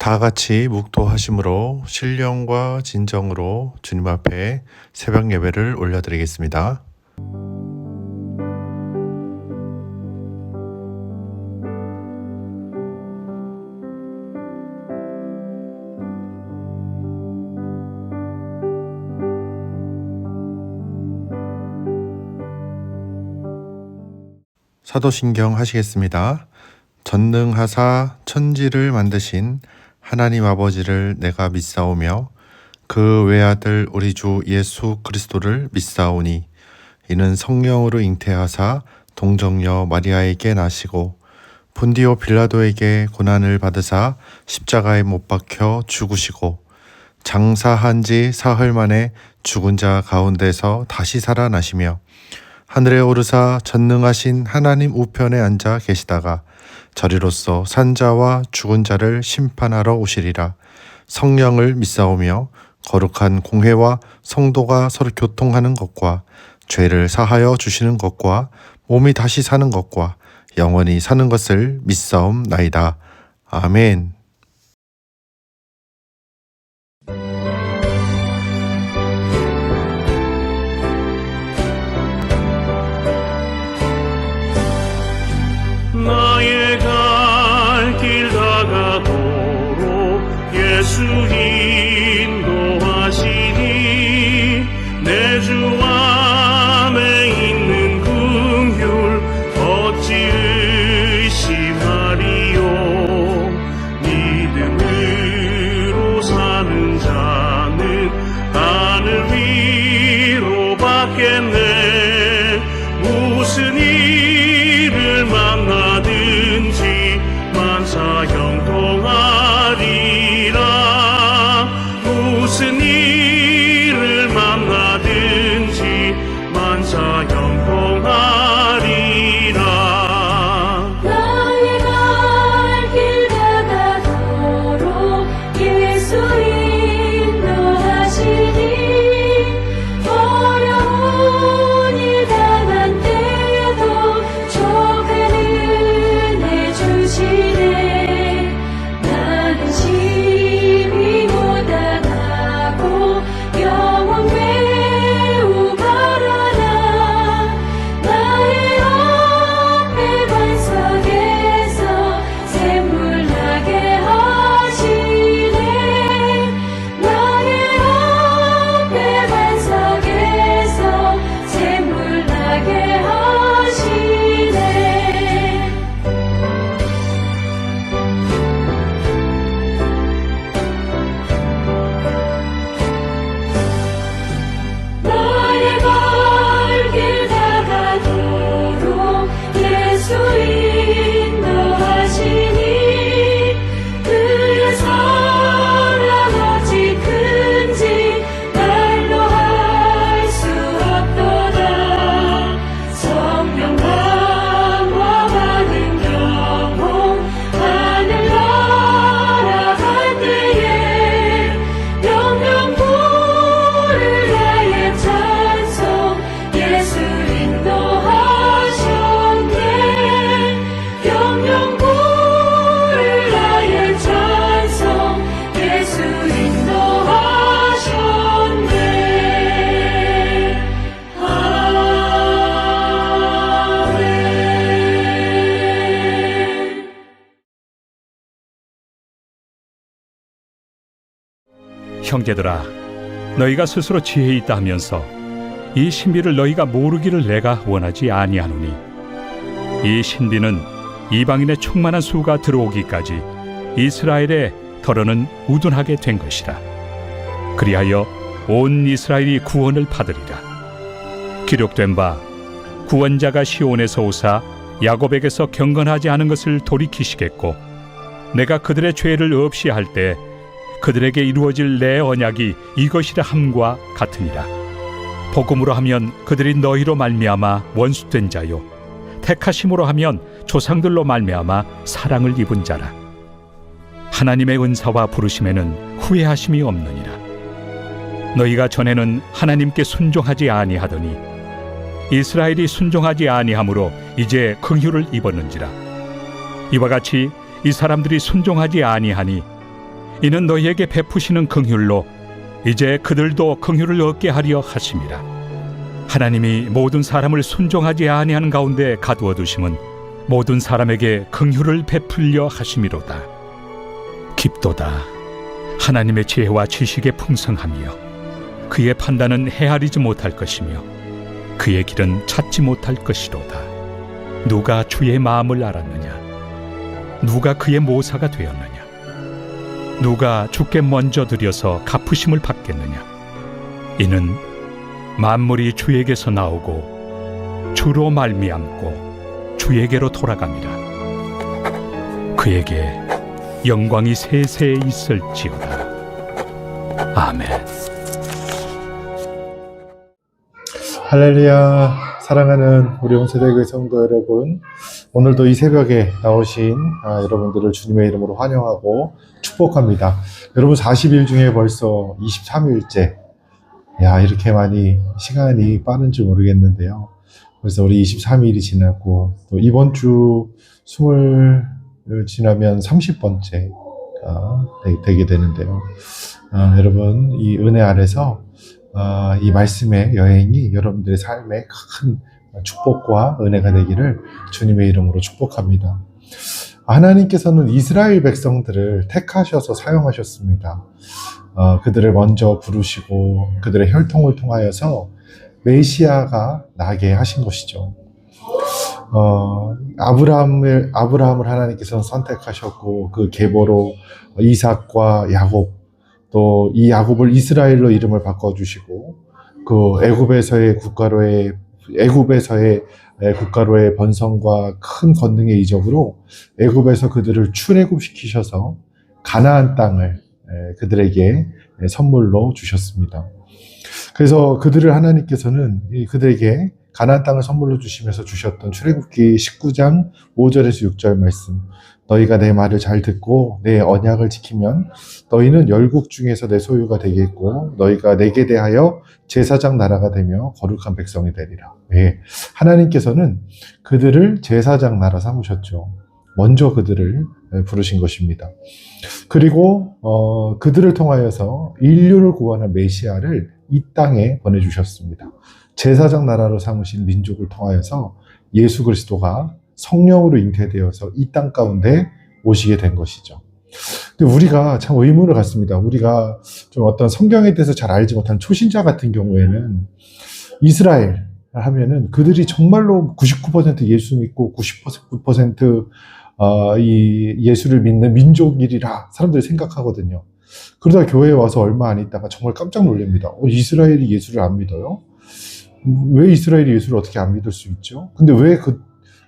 다 같이 묵도하심으로 신령과 진정으로 주님 앞에 새벽 예배를 올려드리겠습니다. 사도신경 하시겠습니다. 전능하사 천지를 만드신 하나님 아버지를 내가 믿사오며 그 외아들 우리 주 예수 그리스도를 믿사오니 이는 성령으로 잉태하사 동정녀 마리아에게 나시고 본디오 빌라도에게 고난을 받으사 십자가에 못 박혀 죽으시고 장사한 지 사흘 만에 죽은 자 가운데서 다시 살아나시며 하늘에 오르사 전능하신 하나님 우편에 앉아 계시다가 저리로서 산자와 죽은 자를 심판하러 오시리라. 성령을 믿사오며 거룩한 공회와 성도가 서로 교통하는 것과 죄를 사하여 주시는 것과 몸이 다시 사는 것과 영원히 사는 것을 믿사옵나이다. 아멘. 나의 갈 길 다가도록 예수 인도하시니 내 주 안에 있는 긍휼 어찌 의심하리요. 믿음으로 사는 자는 하늘 위로 받겠네. 무슨 일을 만나든지 만사 형통하리라. 무슨 일을 만나든지 만사 형통하리라. 나의 갈 길 다가도록 예수 인도하시니 어려운 일 당한 때에도 조금 은혜 주시네. 나는 심히 고단하고 영원 매우 바라나. 나의 앞에 반석에서 샘물 나게 하시네. 나의 앞에 반석에서 샘물 나게 하시네. 나의 갈 길 다가도록 예수 인도하시니 그의 사랑 어찌 큰지 말로 할 수 없도다. 성령 강화받은 영혼 하늘 날아갈 때에 영영부를 나의 찬송 예수 인도하셨네. 영영부를 나의 찬송 예수 인도하셨네. 아멘. 형제들아, 너희가 스스로 지혜 있다 하면서 이 신비를 너희가 모르기를 내가 원하지 아니하노니 이 신비는 이방인의 충만한 수가 들어오기까지 이스라엘의 덜어는 우둔하게 된 것이라. 그리하여 온 이스라엘이 구원을 받으리라. 기록된 바 구원자가 시온에서 오사 야곱에게서 경건하지 않은 것을 돌이키시겠고 내가 그들의 죄를 없이 할 때 그들에게 이루어질 내 언약이 이것이라 함과 같으니라. 복음으로 하면 그들이 너희로 말미암아 원수된 자요 택하심으로 하면 조상들로 말미암아 사랑을 입은 자라. 하나님의 은사와 부르심에는 후회하심이 없느니라. 너희가 전에는 하나님께 순종하지 아니하더니 이스라엘이 순종하지 아니하므로 이제 긍휼을 입었는지라. 이와 같이 이 사람들이 순종하지 아니하니 이는 너희에게 베푸시는 긍휼로 이제 그들도 긍휼을 얻게 하려 하심이라. 하나님이 모든 사람을 순종하지 아니하는 가운데 가두어 두심은 모든 사람에게 긍휼을 베풀려 하심이로다. 깊도다. 하나님의 지혜와 지식의 풍성함이여 그의 판단은 헤아리지 못할 것이며 그의 길은 찾지 못할 것이로다. 누가 주의 마음을 알았느냐? 누가 그의 모사가 되었느냐? 누가 주께 먼저 드려서 갚으심을 받겠느냐? 이는 만물이 주에게서 나오고 주로 말미암고 주에게로 돌아갑니다. 그에게 영광이 세세에 있을지어다. 아멘. 할렐루야. 사랑하는 우리 온세대교회 성도 여러분, 오늘도 이 새벽에 나오신 여러분들을 주님의 이름으로 환영하고 축복합니다. 여러분 40일 중에 벌써 23일째. 야, 이렇게 많이 시간이 빠른지 모르겠는데요. 그래서 우리 23일이 지났고 또 이번 주 20일 지나면 30번째가 되게 되는데요. 여러분 이 은혜 아래서 이 말씀의 여행이 여러분들의 삶에 큰 축복과 은혜가 되기를 주님의 이름으로 축복합니다. 하나님께서는 이스라엘 백성들을 택하셔서 사용하셨습니다. 그들을 먼저 부르시고 그들의 혈통을 통하여서 메시아가 나게 하신 것이죠. 아브라함을 하나님께서는 선택하셨고 그 계보로 이삭과 야곱, 또 이 야곱을 이스라엘로 이름을 바꿔주시고 그 애굽에서의 국가로의 번성과 큰 권능의 이적으로 애굽에서 그들을 출애굽시키셔서 가나안 땅을 그들에게 선물로 주셨습니다. 그래서 그들을 하나님께서는 그들에게 가나안 땅을 선물로 주시면서 주셨던 출애굽기 19장 5절에서 6절 말씀, 너희가 내 말을 잘 듣고 내 언약을 지키면 너희는 열국 중에서 내 소유가 되겠고 너희가 내게 대하여 제사장 나라가 되며 거룩한 백성이 되리라. 네. 하나님께서는 그들을 제사장 나라 삼으셨죠. 먼저 그들을 부르신 것입니다. 그리고 그들을 통하여서 인류를 구원할 메시아를 이 땅에 보내주셨습니다. 제사장 나라로 삼으신 민족을 통하여서 예수 그리스도가 성령으로 잉태되어서 이 땅 가운데 오시게 된 것이죠. 근데 우리가 참 의문을 갖습니다. 우리가 좀 어떤 성경에 대해서 잘 알지 못한 초신자 같은 경우에는 이스라엘 하면은 그들이 정말로 99% 예수 믿고 99% 이 예수를 믿는 민족이라 사람들이 생각하거든요. 그러다 교회에 와서 얼마 안 있다가 정말 깜짝 놀랍니다. 이스라엘이 예수를 안 믿어요? 왜 이스라엘이 예수를 어떻게 안 믿을 수 있죠? 근데 왜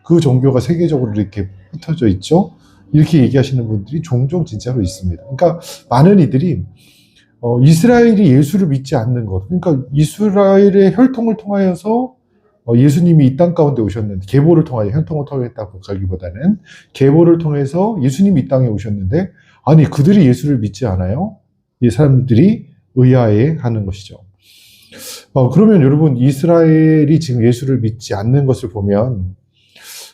그 종교가 세계적으로 이렇게 흩어져 있죠? 이렇게 얘기하시는 분들이 종종 진짜로 있습니다. 그러니까 많은 이들이 이스라엘이 예수를 믿지 않는 것, 그러니까 이스라엘의 혈통을 통하여서 예수님이 이 땅 가운데 오셨는데, 계보를 통하여 혈통을 통했다고 하기보다는 계보를 통해서 예수님이 이 땅에 오셨는데, 아니 그들이 예수를 믿지 않아요? 이 사람들이 의아해하는 것이죠. 그러면 여러분, 이스라엘이 지금 예수를 믿지 않는 것을 보면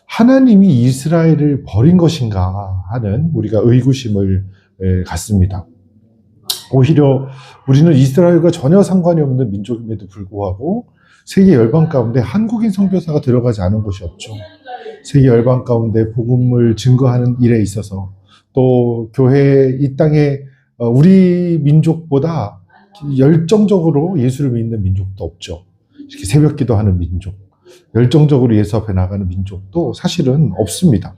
하나님이 이스라엘을 버린 것인가 하는 우리가 의구심을 갖습니다. 오히려 우리는 이스라엘과 전혀 상관이 없는 민족임에도 불구하고 세계 열방 가운데 한국인 선교사가 들어가지 않은 곳이 없죠. 세계 열방 가운데 복음을 증거하는 일에 있어서 또 교회 이 땅에 우리 민족보다 열정적으로 예수를 믿는 민족도 없죠. 이렇게 새벽 기도하는 민족, 열정적으로 예수 앞에 나가는 민족도 사실은 없습니다.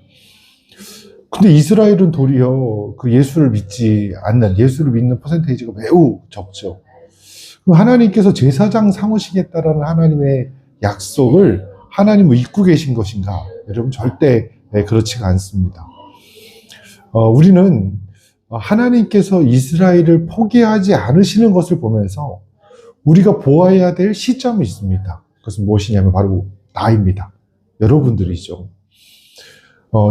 근데 이스라엘은 도리어 그 예수를 믿는 퍼센테이지가 매우 적죠. 하나님께서 제사장 삼으시겠다라는 하나님의 약속을 하나님은 잊고 계신 것인가? 여러분, 절대 그렇지가 않습니다. 우리는 하나님께서 이스라엘을 포기하지 않으시는 것을 보면서 우리가 보아야 될 시점이 있습니다. 그것은 무엇이냐면 바로 나입니다. 여러분들이죠.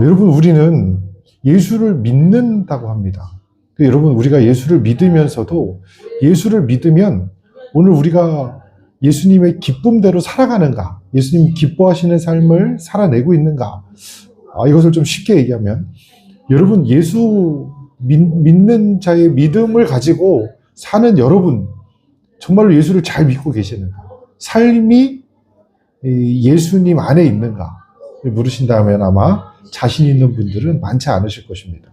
여러분, 우리는 예수를 믿는다고 합니다. 여러분, 우리가 예수를 믿으면서도 예수를 믿으면 오늘 우리가 예수님의 기쁨대로 살아가는가, 예수님 기뻐하시는 삶을 살아내고 있는가, 이것을 좀 쉽게 얘기하면, 여러분, 예수 믿는 자의 믿음을 가지고 사는 여러분, 정말로 예수를 잘 믿고 계시는가? 삶이 예수님 안에 있는가? 물으신다면 아마 자신 있는 분들은 많지 않으실 것입니다.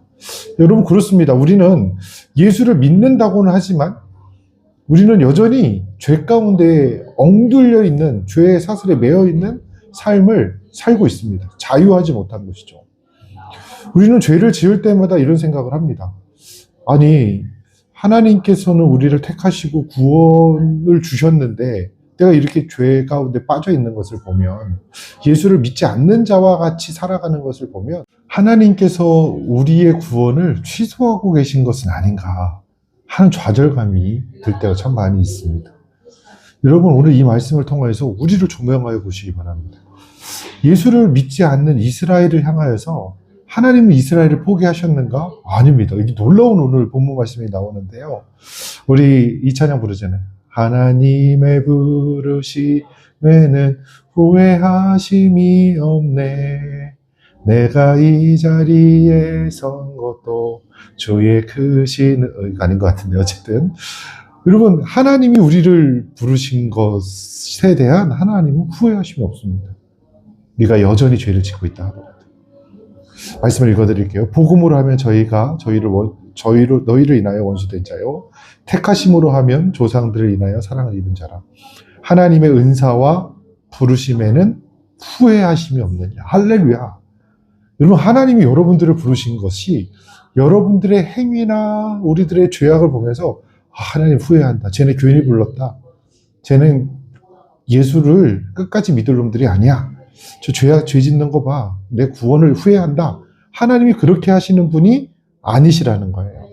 여러분, 그렇습니다. 우리는 예수를 믿는다고는 하지만 우리는 여전히 죄 가운데 엉들려 있는, 죄의 사슬에 매여 있는 삶을 살고 있습니다. 자유하지 못한 것이죠. 우리는 죄를 지을 때마다 이런 생각을 합니다. 아니, 하나님께서는 우리를 택하시고 구원을 주셨는데 내가 이렇게 죄 가운데 빠져 있는 것을 보면, 예수를 믿지 않는 자와 같이 살아가는 것을 보면 하나님께서 우리의 구원을 취소하고 계신 것은 아닌가 하는 좌절감이 들 때가 참 많이 있습니다. 여러분, 오늘 이 말씀을 통해서 우리를 조명하여 보시기 바랍니다. 예수를 믿지 않는 이스라엘을 향하여서 하나님은 이스라엘을 포기하셨는가? 아닙니다. 이게 놀라운 오늘 본문 말씀이 나오는데요. 우리 이 찬양 부르잖아요. 하나님의 부르심에는 후회하심이 없네. 내가 이 자리에 선 것도 주의 크신, 아닌 것 같은데 어쨌든 여러분, 하나님이 우리를 부르신 것에 대한 하나님은 후회하심이 없습니다. 네가 여전히 죄를 짓고 있다 하더라도. 말씀을 읽어드릴게요. 복음으로 하면 너희를 인하여 원수된 자요, 택하심으로 하면 조상들을 인하여 사랑을 입은 자라. 하나님의 은사와 부르심에는 후회하심이 없느냐. 할렐루야. 여러분, 하나님이 여러분들을 부르신 것이 여러분들의 행위나 우리들의 죄악을 보면서 하나님 후회한다. 쟤네 괜히 불렀다. 쟤는 예수를 끝까지 믿을 놈들이 아니야. 저 죄 짓는 거 봐. 내 구원을 후회한다. 하나님이 그렇게 하시는 분이 아니시라는 거예요.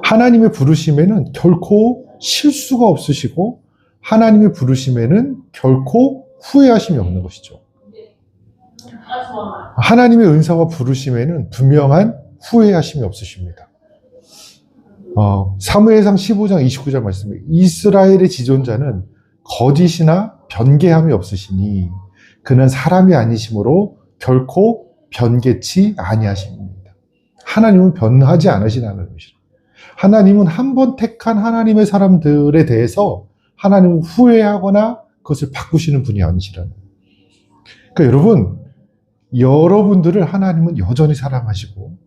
하나님의 부르심에는 결코 실수가 없으시고 하나님의 부르심에는 결코 후회하심이 없는 것이죠. 하나님의 은사와 부르심에는 분명한 후회하심이 없으십니다. 사무엘상 15장 29절 말씀에 이스라엘의 지존자는 거짓이나 변개함이 없으시니 그는 사람이 아니심으로 결코 변개치 아니하십니다. 하나님은 변하지 않으시다는 것이죠. 하나님은 한 번 택한 하나님의 사람들에 대해서 하나님은 후회하거나 그것을 바꾸시는 분이 아니시라는 거예요. 그러니까 여러분들을 하나님은 여전히 사랑하시고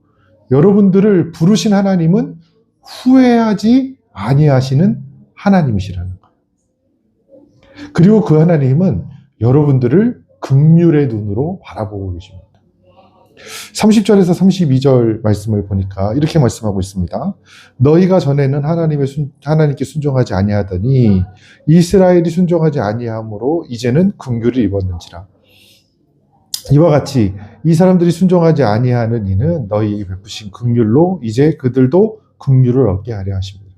여러분들을 부르신 하나님은 후회하지 아니하시는 하나님이시라는 거예요. 그리고 그 하나님은 여러분들을 긍휼의 눈으로 바라보고 계십니다. 30절에서 32절 말씀을 보니까 이렇게 말씀하고 있습니다. 너희가 전에는 하나님께 순종하지 아니하더니 이스라엘이 순종하지 아니함으로 이제는 긍휼을 입었는지라. 이와 같이 이 사람들이 순종하지 아니하는 이는 너희에게 베푸신 긍휼로 이제 그들도 긍휼을 얻게 하려 하십니다.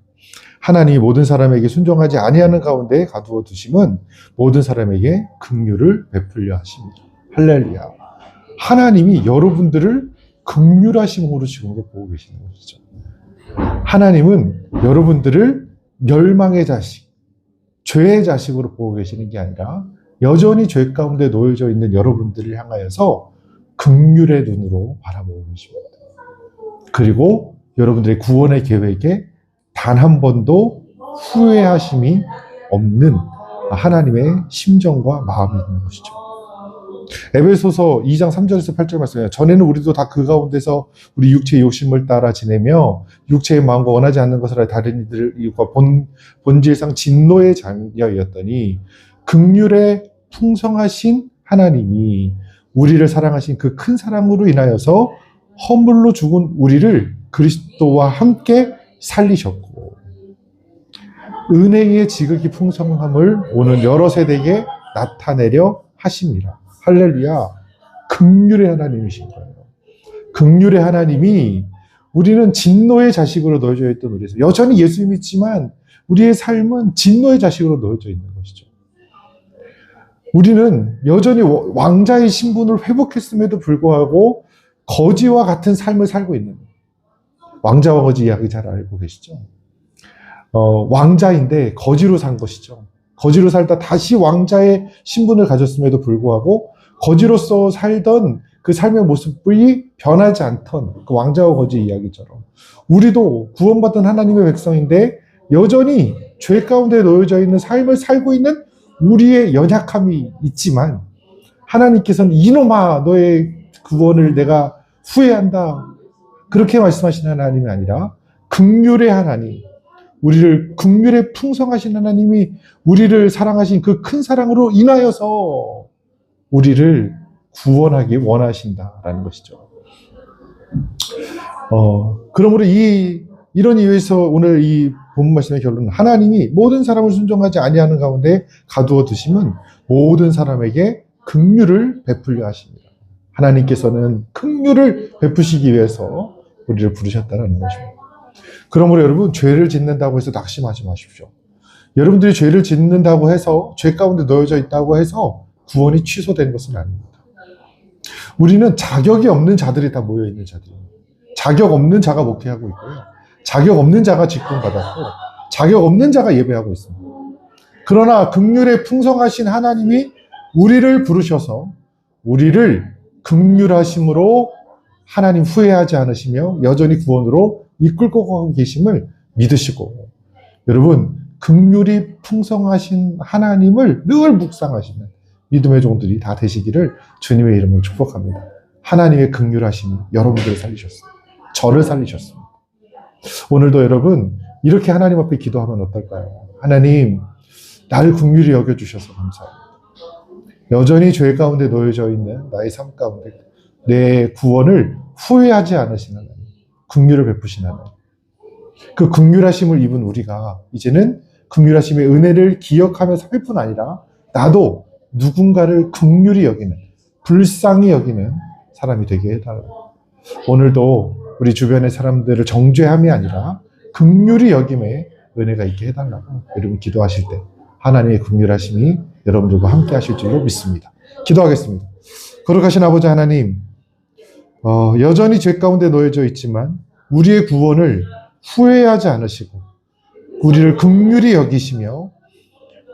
하나님이 모든 사람에게 순종하지 아니하는 가운데 가두어 두심은 모든 사람에게 긍휼을 베풀려 하십니다. 할렐루야. 하나님이 여러분들을 긍휼하심으로 지금도 보고 계시는 것이죠. 하나님은 여러분들을 멸망의 자식, 죄의 자식으로 보고 계시는 게 아니라 여전히 죄 가운데 놓여져 있는 여러분들을 향하여서 긍휼의 눈으로 바라보고 계십니다. 그리고 여러분들의 구원의 계획에 단 한 번도 후회하심이 없는 하나님의 심정과 마음이 있는 것이죠. 에베소서 2장 3절에서 8절 말씀해요. 전에는 우리도 다 그 가운데서 우리 육체의 욕심을 따라 지내며 육체의 마음과 원하지 않는 것을 하여 다른 이들과 본질상 진노의 자녀였더니 긍휼에 풍성하신 하나님이 우리를 사랑하신 그 큰 사랑으로 인하여서 허물로 죽은 우리를 그리스도와 함께 살리셨고 은혜의 지극히 풍성함을 오는 여러 세대에 나타내려 하십니다. 할렐루야. 긍휼의 하나님이신 거예요. 긍휼의 하나님이 우리는 진노의 자식으로 놓여져 있던 우리에서 여전히 예수 믿지만 우리의 삶은 진노의 자식으로 놓여져 있는 것이죠. 우리는 여전히 왕자의 신분을 회복했음에도 불구하고 거지와 같은 삶을 살고 있는 거예요. 왕자와 거지 이야기 잘 알고 계시죠? 왕자인데 거지로 산 것이죠. 거지로 살다 다시 왕자의 신분을 가졌음에도 불구하고 거지로서 살던 그 삶의 모습이 변하지 않던 그 왕자와 거지 이야기처럼 우리도 구원받은 하나님의 백성인데 여전히 죄 가운데 놓여져 있는 삶을 살고 있는 우리의 연약함이 있지만 하나님께서는 이놈아 너의 구원을 내가 후회한다 그렇게 말씀하시는 하나님이 아니라 긍휼의 하나님, 우리를 긍휼에 풍성하신 하나님이 우리를 사랑하신 그 큰 사랑으로 인하여서 우리를 구원하기 원하신다라는 것이죠. 그러므로 이런 이유에서 오늘 이 본문 말씀의 결론은 하나님이 모든 사람을 순종하지 아니하는 가운데 가두어 두심은 모든 사람에게 긍휼을 베풀려 하십니다. 하나님께서는 긍휼을 베푸시기 위해서 우리를 부르셨다는 것입니다. 그러므로 여러분 죄를 짓는다고 해서 낙심하지 마십시오. 여러분들이 죄를 짓는다고 해서 죄 가운데 놓여져 있다고 해서 구원이 취소되는 것은 아닙니다. 우리는 자격이 없는 자들이 다 모여있는 자들입니다. 자격 없는 자가 목회하고 있고요. 자격 없는 자가 직분받았고 자격 없는 자가 예배하고 있습니다. 그러나 긍휼에 풍성하신 하나님이 우리를 부르셔서 우리를 긍휼하심으로 하나님 후회하지 않으시며 여전히 구원으로 이끌고 가고 계심을 믿으시고 여러분 긍휼이 풍성하신 하나님을 늘 묵상하시는 믿음의 종들이 다 되시기를 주님의 이름으로 축복합니다. 하나님의 긍휼하심이 여러분들을 살리셨습니다. 저를 살리셨습니다. 오늘도 여러분 이렇게 하나님 앞에 기도하면 어떨까요? 하나님 나를 긍휼히 여겨주셔서 감사합니다. 여전히 죄 가운데 놓여져 있는 나의 삶 가운데 내 구원을 후회하지 않으시는 하나님, 긍휼을 베푸신 하나님. 그 긍휼하심을 입은 우리가 이제는 긍휼하심의 은혜를 기억하며 살 뿐 아니라 나도 누군가를 긍휼히 여기는, 불쌍히 여기는 사람이 되게 해달라. 오늘도 우리 주변의 사람들을 정죄함이 아니라 긍휼히 여김에 은혜가 있게 해달라고 여러분 기도하실 때 하나님의 긍휼하심이 여러분들과 함께 하실 줄로 믿습니다. 기도하겠습니다. 거룩하신 아버지 하나님, 여전히 죄 가운데 놓여져 있지만 우리의 구원을 후회하지 않으시고 우리를 긍휼히 여기시며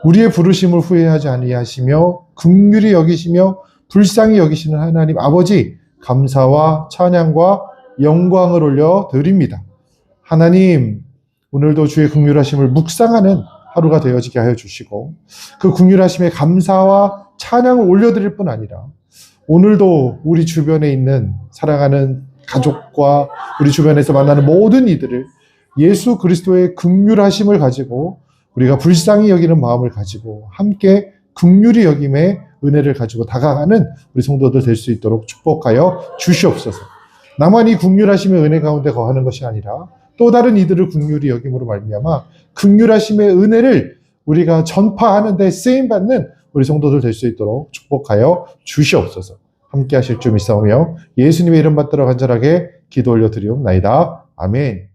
우리의 부르심을 후회하지 아니하시며 긍휼히 여기시며 불쌍히 여기시는 하나님 아버지 감사와 찬양과 영광을 올려 드립니다. 하나님 오늘도 주의 긍휼하심을 묵상하는 하루가 되어지게 하여 주시고 그 긍휼하심에 감사와 찬양을 올려드릴 뿐 아니라 오늘도 우리 주변에 있는 사랑하는 가족과 우리 주변에서 만나는 모든 이들을 예수 그리스도의 긍휼하심을 가지고 우리가 불쌍히 여기는 마음을 가지고 함께 긍휼히 여김의 은혜를 가지고 다가가는 우리 성도들 될 수 있도록 축복하여 주시옵소서. 나만 이 긍휼하심의 은혜 가운데 거하는 것이 아니라 또 다른 이들을 긍휼히 여김으로 말미암아 긍휼하심의 은혜를 우리가 전파하는 데 쓰임받는 우리 성도들 될 수 있도록 축복하여 주시옵소서. 함께 하실 줄 믿사오며 예수님의 이름 받들어 간절하게 기도 올려드리옵나이다. 아멘.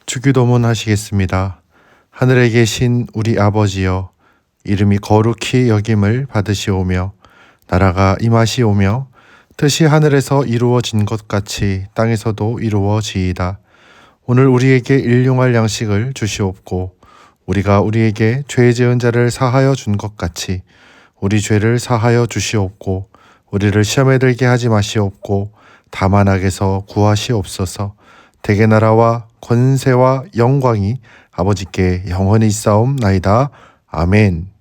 주기도문 하시겠습니다. 하늘에 계신 우리 아버지여, 이름이 거룩히 여김을 받으시오며 나라가 임하시오며 뜻이 하늘에서 이루어진 것 같이 땅에서도 이루어지이다. 오늘 우리에게 일용할 양식을 주시옵고 우리가 우리에게 죄 지은 자를 사하여 준 것 같이 우리 죄를 사하여 주시옵고 우리를 시험에 들게 하지 마시옵고 다만 악에서 구하시옵소서. 대개 나라와 권세와 영광이 아버지께 영원히 있사옵나이다. 아멘.